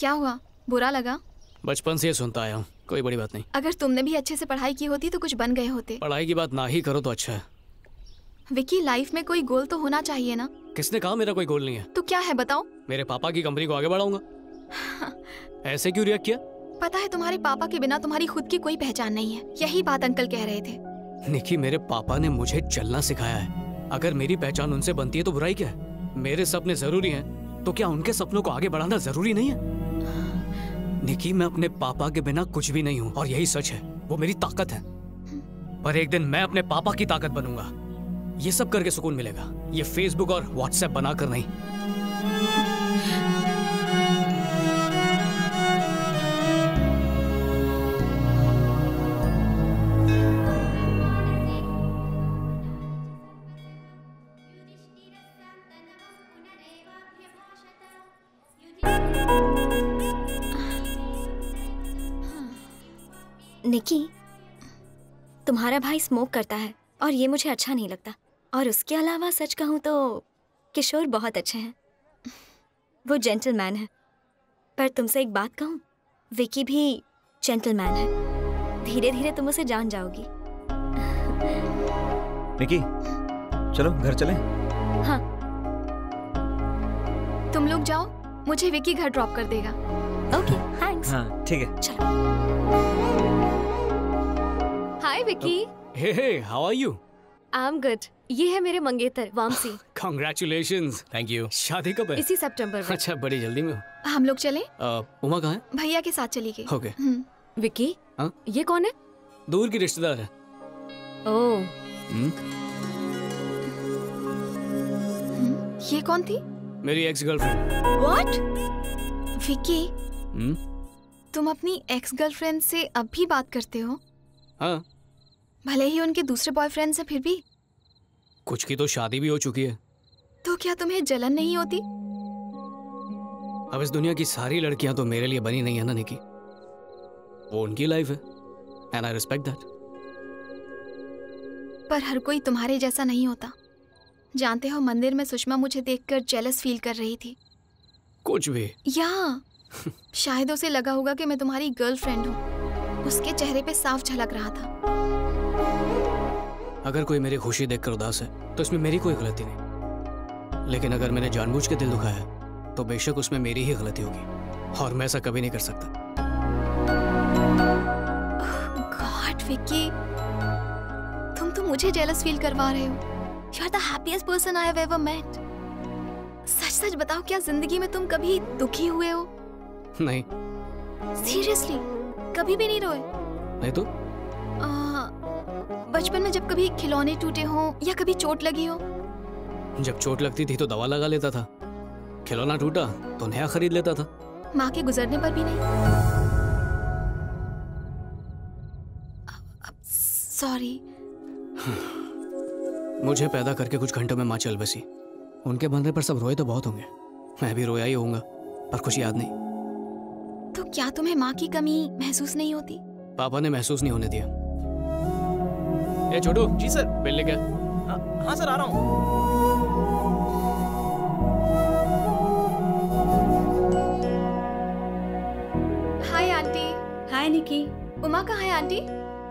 क्या हुआ, बुरा लगा? बचपन से ये सुनता आया हूँ, कोई बड़ी बात नहीं। अगर तुमने भी अच्छे से पढ़ाई की होती तो कुछ बन गए होते। पढ़ाई की बात ना ही करो तो अच्छा है। विकी, लाइफ में कोई गोल तो होना चाहिए ना? किसने कहा मेरा कोई गोल नहीं है? तो क्या है बताओ? मेरे पापा की कंपनी को आगे बढ़ाऊंगा। ऐसे क्यों रिएक्ट किया? पता है तुम्हारे पापा के बिना तुम्हारी खुद की कोई पहचान नहीं है, यही बात अंकल कह रहे थे। निकी, मेरे पापा ने मुझे चलना सिखाया है। अगर मेरी पहचान उनसे बनती है तो बुराई क्या है? मेरे सपने जरूरी हैं, तो क्या उनके सपनों को आगे बढ़ाना जरूरी नहीं है? निकी, मैं अपने पापा के बिना कुछ भी नहीं हूँ और यही सच है, वो मेरी ताकत है। पर एक दिन मैं अपने पापा की ताकत बनूंगा। ये सब करके सुकून मिलेगा, ये फेसबुक और व्हाट्सएप बनाकर नहीं। निकी, तुम्हारा भाई स्मोक करता है और ये मुझे अच्छा नहीं लगता। और उसके अलावा सच कहूँ तो किशोर बहुत अच्छे हैं, वो जेंटलमैन है। पर तुमसे एक बात कहूँ, विकी भी जेंटलमैन है। धीरे धीरे तुम उसे जान जाओगी। निकी, चलो घर चलें। हाँ, तुम लोग जाओ, मुझे विकी घर ड्रॉप कर देगा। Okay, thanks. हाँ ठीक है, चलो। Hi Vicky. Hey hey, how are you? I am good. ये है मेरे मंगेतर वामसी। कांग्रेचुलेशंस। Thank you. शादी कब है? इसी सितंबर में। अच्छा, बड़ी जल्दी में हो। हम लोग चले? उमा कहाँ है? भैया के साथ चली गई। ओके। विकी, हाँ? ये कौन है? दूर की रिश्तेदार है। ओह, ये कौन थी? मेरी एक्स गर्लफ्रेंड। व्हाट? विकी, तुम अपनी एक्स गर्लफ्रेंड से अब भी बात करते हो? हाँ। भले ही उनके दूसरे बॉयफ्रेंड से, फिर भी कुछ की तो शादी भी हो चुकी है। तो क्या तुम्हें जलन नहीं होती? अब इस दुनिया की सारी लड़कियां तो मेरे लिए बनी नहीं है ना निकी। वो उनकी लाइफ है एंड आई रिस्पेक्ट दैट। पर हर कोई तुम्हारे जैसा नहीं होता। जानते हो, मंदिर में सुषमा मुझे देखकर जेलस फील कर रही थी। कुछ भी? या शायद उसे लगा होगा कि मैं तुम्हारी गर्लफ्रेंड हूँ। उसके चेहरे पे साफ झलक रहा था। अगर कोई मेरी खुशी देखकर उदास है तो इसमें मेरी कोई गलती नहीं, लेकिन अगर मैंने जानबूझ के दिल दुखाया है तो बेशक उसमें मेरी ही गलती होगी और मैं ऐसा कभी नहीं कर सकता। गॉड विकी, तुम तो मुझे जेलस फील करवा रहे हो। You are the happiest person I have ever met. सच सच बताओ, क्या जिंदगी में तुम कभी दुखी हुए हो? नहीं। सीरियसली? कभी भी नहीं रोए? नहीं तो? बचपन में जब कभी खिलौने टूटे हो या कभी चोट लगी हो? जब चोट लगती थी तो दवा लगा लेता था, खिलौना टूटा तो नया खरीद लेता था। माँ के गुजरने पर भी नहीं? सॉरी। मुझे पैदा करके कुछ घंटों में माँ चल बसी। उनके मरने पर सब रोए तो बहुत होंगे, मैं भी रोया ही होऊंगा, पर कुछ याद नहीं। तो क्या तुम्हें माँ की कमी महसूस नहीं होती? पापा ने महसूस नहीं होने दिया। ए छोटू। जी सर। बिल लेके। हाँ सर, आ रहा हूँ। Hi aunty. हाय निकी। उमा कहाँ है आंटी?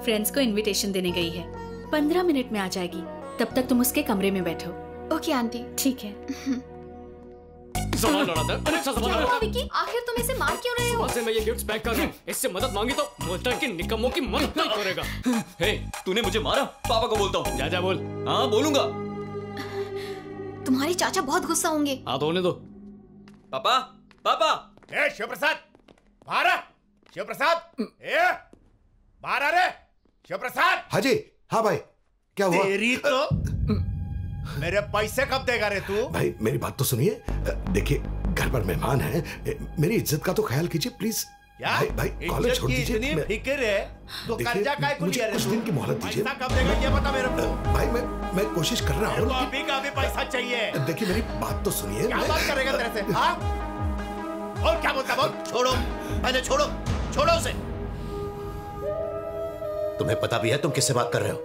फ्रेंड्स को इनविटेशन देने गई है, 15 मिनट में आ जाएगी। तब तक तुम उसके कमरे में बैठो। Okay aunty. ठीक है। सवाल लड़ाता है। अरे सवाल लड़ाता है। विकी, आखिर तुम इसे मार क्यों रहे हो? से मैं ये गिफ्ट्स पैक कर रहा हूँ, इससे मदद मांगी तो बोलता है कि निकम्मों की मदद नहीं करेगा। हे, तूने मुझे मारा? पापा को बोलता हूँ। जा जा बोल। हाँ बोलूंगा। तुम्हारे चाचा बहुत गुस्सा होंगे। हाँ तो होने दो। पापा, पापा। ए शिवप्रसाद, बाहर आ। शिवप्रसाद, ए बाहर आ रे। शिवप्रसाद। हाँ जी। हाँ भाई, क्या हुआ? तेरी तो मेरे पैसे कब देगा रे तू? भाई मेरी बात तो सुनिए। देखिए, घर पर मेहमान है, मेरी इज्जत का तो ख्याल कीजिए प्लीज। भाई कॉलेज छोड़ दीजिए। इतनी फिक्र है तो कर्जा काय को लिया रे? कुछ दिन की मोहलत दीजिए। पैसा कब देगा ये बता मेरे को। भाई मैं कोशिश कर रहा हूँ। अभी का भी पैसा चाहिए। देखिए मेरी बात तो सुनिए। क्या बात करेगा तेरे से? हाँ और क्या बोलता? बोल। छोड़ो पहले, छोड़ो छोड़ो उसे। तुम्हें पता भी है तुम किससे बात कर रहे हो?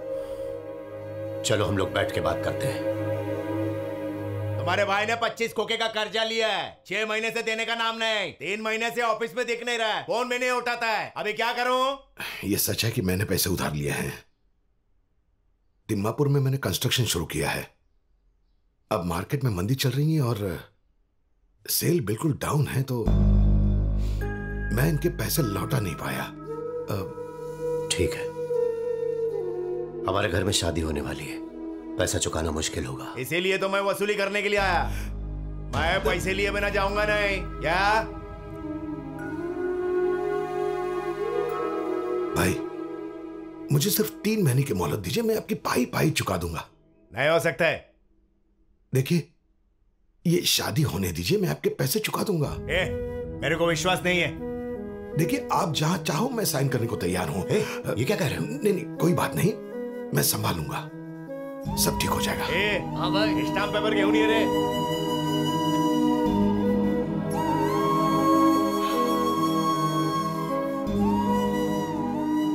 चलो हम लोग बैठ के बात करते हैं। तुम्हारे भाई ने 25 खोखे का कर्जा लिया है, 6 महीने से देने का नाम नहीं, 3 महीने से ऑफिस में दिख नहीं रहा है, फोन भी नहीं उठाता है। अभी क्या करूं? ये सच है कि मैंने पैसे उधार लिए हैं। तिम्मापुर में मैंने कंस्ट्रक्शन शुरू किया है। अब मार्केट में मंदी चल रही है और सेल बिल्कुल डाउन है, तो मैं इनके पैसे लौटा नहीं पाया। ठीक है, हमारे घर में शादी होने वाली है, पैसा चुकाना मुश्किल होगा। इसीलिए तो मैं वसूली करने के लिए आया। मैं पैसे लिए बिना जाऊंगा नहीं। क्या भाई, मुझे सिर्फ 3 महीने की मोहलत दीजिए, मैं आपकी पाई पाई चुका दूंगा। नहीं हो सकता है। देखिए, ये शादी होने दीजिए, मैं आपके पैसे चुका दूंगा। मेरे को विश्वास नहीं है। देखिए, आप जहां चाहो मैं साइन करने को तैयार हूं। ये क्या कह रहे हो? नहीं, कोई बात नहीं, मैं संभालूंगा, सब ठीक हो जाएगा। हाँ भाई, स्टाम्प पेपर क्यों नहीं रे?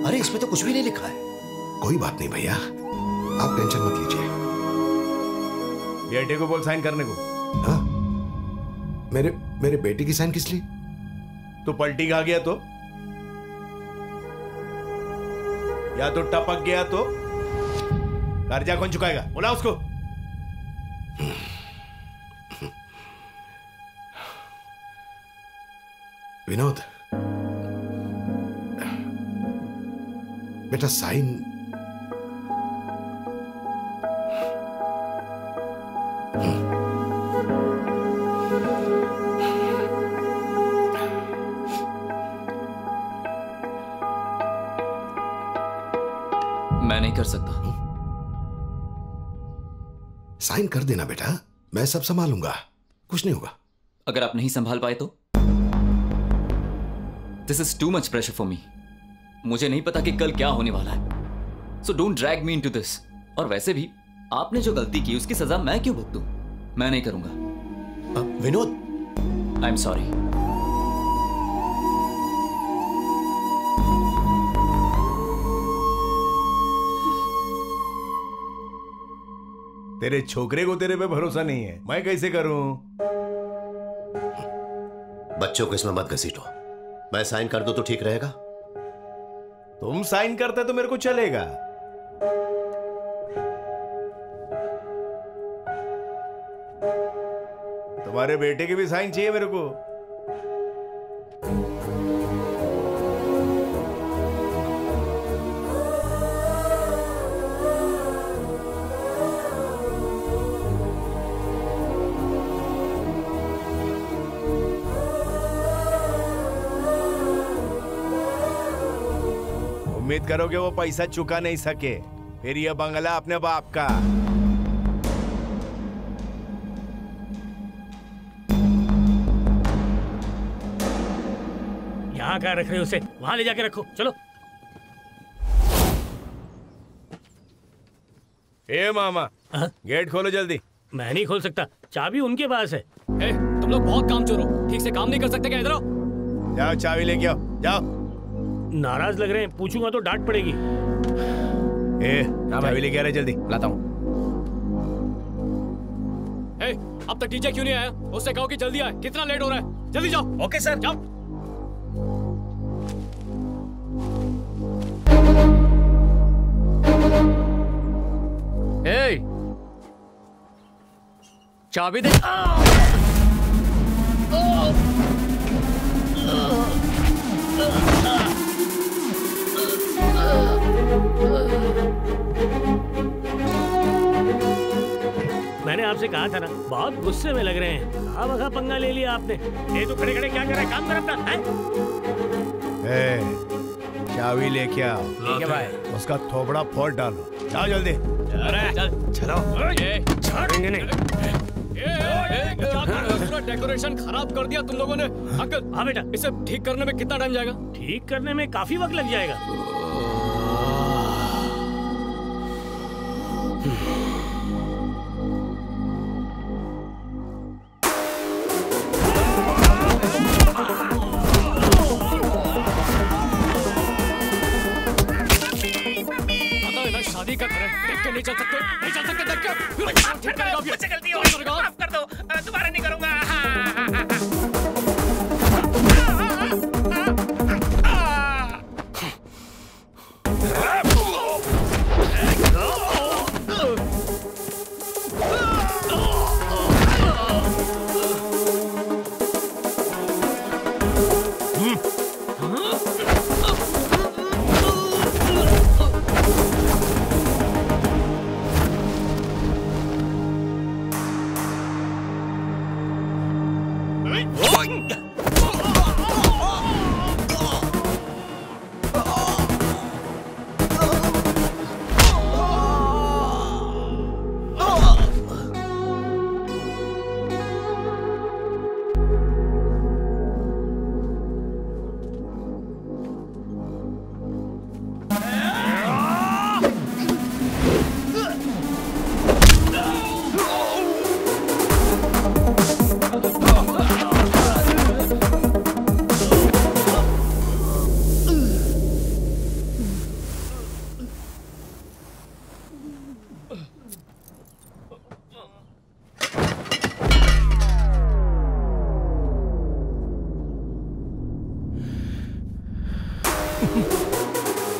अरे इसमें तो कुछ भी नहीं लिखा है। कोई बात नहीं भैया, आप टेंशन मत लीजिए। बेटे को बोल साइन करने को। हाँ? मेरे बेटे की साइन किस लिए? तो पलटी खा गया तो, या तो टपक गया तो कर्जा कौन चुकाएगा? बोला उसको। विनोद बेटा, साइन मैं नहीं कर सकता। साइन कर देना बेटा, मैं सब संभालूंगा, कुछ नहीं होगा। अगर आप नहीं संभाल पाए तो? This is too much pressure for me. मुझे नहीं पता कि कल क्या होने वाला है, so don't drag me into this. और वैसे भी आपने जो गलती की उसकी सजा मैं क्यों भुगतूं? मैं नहीं करूंगा। Vinod, I am sorry. तेरे छोकरे को तेरे पे भरोसा नहीं है, मैं कैसे करूं? बच्चों को इसमें मत घसीटो। मैं साइन कर दूं तो ठीक रहेगा? तुम साइन करते तो मेरे को चलेगा। तुम्हारे बेटे की भी साइन चाहिए मेरे को। उम्मीद करो कि वो पैसा चुका नहीं सके, फिर ये बंगला अपने बाप का। यहाँ क्या रख रहे हो उसे? वहां ले जाके रखो, चलो। ए मामा, गेट खोलो जल्दी। मैं नहीं खोल सकता, चाबी उनके पास है। तुम लोग बहुत काम चोर हो, ठीक से काम नहीं कर सकते क्या? इधर आओ। जाओ चाबी लेके आओ, जाओ। नाराज लग रहे हैं, पूछूंगा तो डांट पड़ेगी। चाबी लेके आ रहे, जल्दी लाता हूँ। अब तक डीजे क्यों नहीं आया? उससे कहो कि जल्दी आए, कितना लेट हो रहा है। जल्दी जाओ। ओके सर, जाओ। चाबी दे। मैंने आपसे कहा था ना, बहुत गुस्से में लग रहे हैं। अब पंगा ले लिया आपने। ये तो खड़े खड़े क्या कर रहे हैं? काम कर अपना। चाबी लेके आओ। ठीक है भाई। उसका थोबड़ा फोड़ डालो। जाओ जल्दी। अरे चलो। छोड़ेंगे नहीं। पूरा डेकोरेशन खराब कर दिया तुम लोगों ने। अंकल, हाँ बेटा, इसे ठीक करने में कितना टाइम जाएगा? ठीक करने में काफी वक्त लग जाएगा। शादी का घर है, देख के नहीं चल सकते, नहीं चल सकते देख के। ठीक करेगा अभी। माफ कर दो।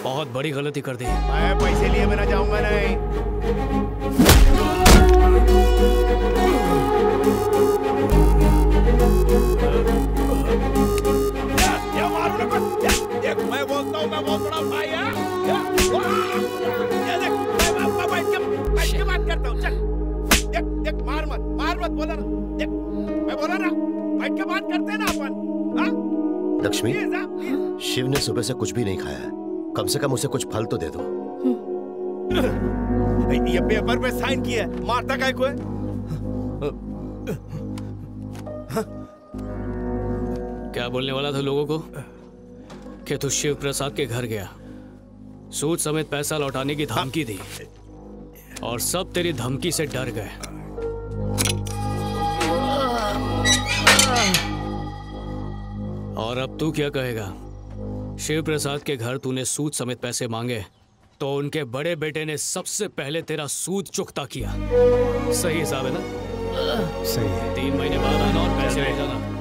बहुत बड़ी गलती कर दी। मैं पैसे लिए बिना जाऊंगा नहीं। क्या मारू ना कुछ? देख मैं बोलता हूँ मैं बहुत बड़ा भाई है। देख मैं बैठ के बात करता हूँ। चल देख देख मार मत बोला ना। देख मैं बोला ना बैठ के बात करते हैं ना अपन। लक्ष्मी, शिव ने सुबह से कुछ भी नहीं खाया है, कम से कम उसे कुछ फल तो दे दो। ये पेपर पे साइन किया है, मारता काय को है? क्या बोलने वाला था लोगों को कि तू शिव प्रसाद के घर गया, सूद समेत पैसा लौटाने की धमकी दी और सब तेरी धमकी से डर गए। और अब तू क्या कहेगा? शिव प्रसाद के घर तूने सूद समेत पैसे मांगे तो उनके बड़े बेटे ने सबसे पहले तेरा सूद चुकता किया। सही हिसाब है ना? सही है। 3 महीने बाद आना और पैसे ले जाना।